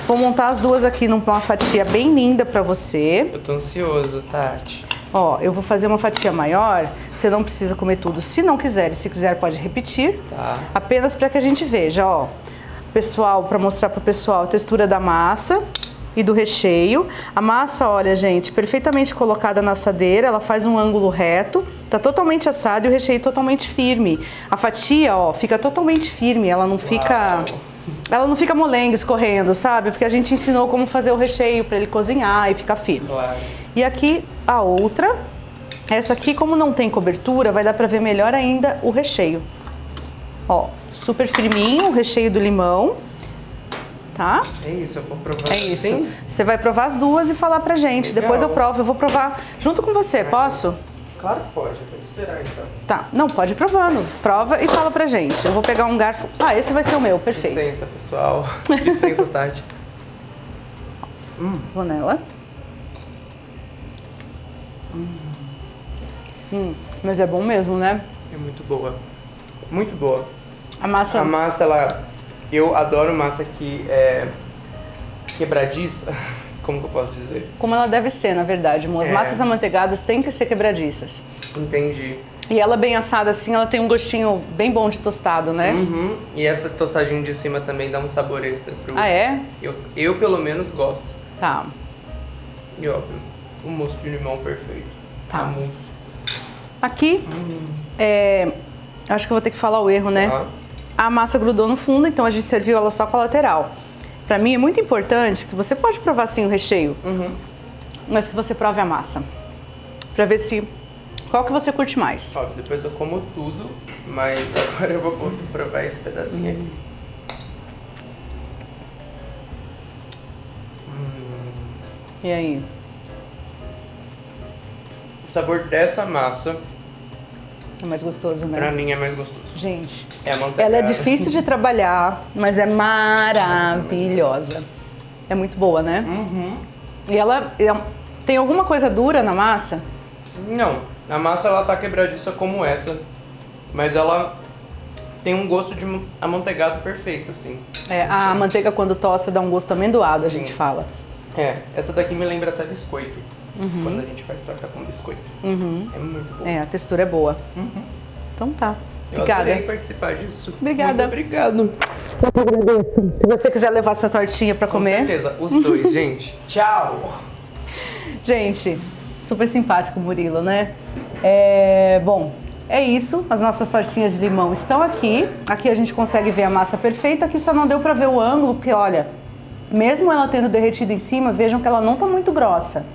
Vou montar as duas aqui numa fatia bem linda pra você. Eu tô ansioso, Tati. Ó, eu vou fazer uma fatia maior, você não precisa comer tudo se não quiser, e se quiser pode repetir. Tá. Apenas para que a gente veja, ó. Pessoal, para mostrar pro pessoal a textura da massa e do recheio. A massa, olha, gente, perfeitamente colocada na assadeira, ela faz um ângulo reto, tá totalmente assado e o recheio totalmente firme. A fatia, ó, fica totalmente firme, ela não fica... Ela não fica molenga escorrendo, sabe? Porque a gente ensinou como fazer o recheio para ele cozinhar e ficar firme. Claro. E aqui a outra, essa aqui como não tem cobertura, vai dar pra ver melhor ainda o recheio. Ó, super firminho o recheio do limão, tá? É isso, eu vou provar. É isso. Sim? Você vai provar as duas e falar pra gente. Legal. Depois eu provo, eu vou provar junto com você, posso? Claro que pode, eu vou esperar então. Tá, não, pode ir provando. Prova e fala pra gente. Eu vou pegar um garfo. Ah, esse vai ser o meu, perfeito. Licença, pessoal. Licença, Tati. Vou nela. Mas é bom mesmo, né? É muito boa. Muito boa. A massa... A massa, ela... Eu adoro massa que é quebradiça. Como que eu posso dizer? Como ela deve ser, na verdade, amor. As massas amanteigadas têm que ser quebradiças. Entendi. E ela bem assada assim, ela tem um gostinho bem bom de tostado, né? Uhum. E essa tostadinha de cima também dá um sabor extra pro... Ah, é? Eu pelo menos gosto. Tá. E ó, o mousse de limão perfeito. Tá. A mousse. Aqui, acho que eu vou ter que falar o erro, né? Tá. A massa grudou no fundo, então a gente serviu ela só com a lateral. Pra mim é muito importante que você pode provar sim o recheio, mas que você prove a massa. Pra ver se... Qual que você curte mais? Ó, depois eu como tudo, mas agora eu vou provar esse pedacinho aqui. E aí? O sabor dessa massa, É mais gostoso, né? pra mim, é mais gostoso. Gente, É a manteigada. ela é difícil de trabalhar, mas é maravilhosa. É muito boa, né? E ela tem alguma coisa dura na massa? Não, a massa ela tá quebradiça como essa, mas ela tem um gosto de amanteigado perfeito, assim. É, a manteiga quando tosta dá um gosto amendoado, a Sim. gente fala. É, essa daqui me lembra até biscoito, quando a gente faz torta com biscoito. É muito bom. É, a textura é boa. Então tá. Eu Obrigada. adorei participar disso. Obrigada. Muito obrigado. Se você quiser levar sua tortinha pra Com comer. certeza, os dois, gente. Tchau! Gente, super simpático o Murilo, né? Bom, é isso. As nossas tortinhas de limão estão aqui. Aqui a gente consegue ver a massa perfeita. Aqui só não deu pra ver o ângulo, porque olha, mesmo ela tendo derretido em cima, vejam que ela não tá muito grossa.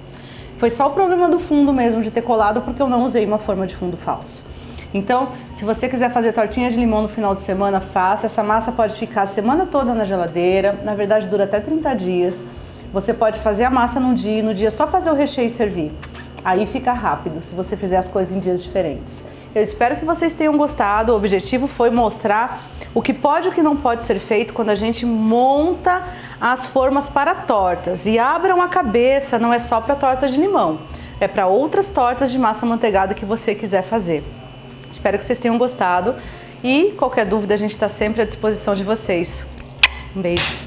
Foi só o problema do fundo mesmo, de ter colado, porque eu não usei uma forma de fundo falso. Então, se você quiser fazer tortinha de limão no final de semana, faça. Essa massa pode ficar a semana toda na geladeira. Na verdade, dura até 30 dias. Você pode fazer a massa num dia, e no dia só fazer o recheio e servir. Aí fica rápido, se você fizer as coisas em dias diferentes. Eu espero que vocês tenham gostado. O objetivo foi mostrar o que pode e o que não pode ser feito quando a gente monta as formas para tortas. E abram a cabeça, não é só para torta de limão. É para outras tortas de massa amanteigada que você quiser fazer. Espero que vocês tenham gostado E qualquer dúvida a gente está sempre à disposição de vocês. Um beijo!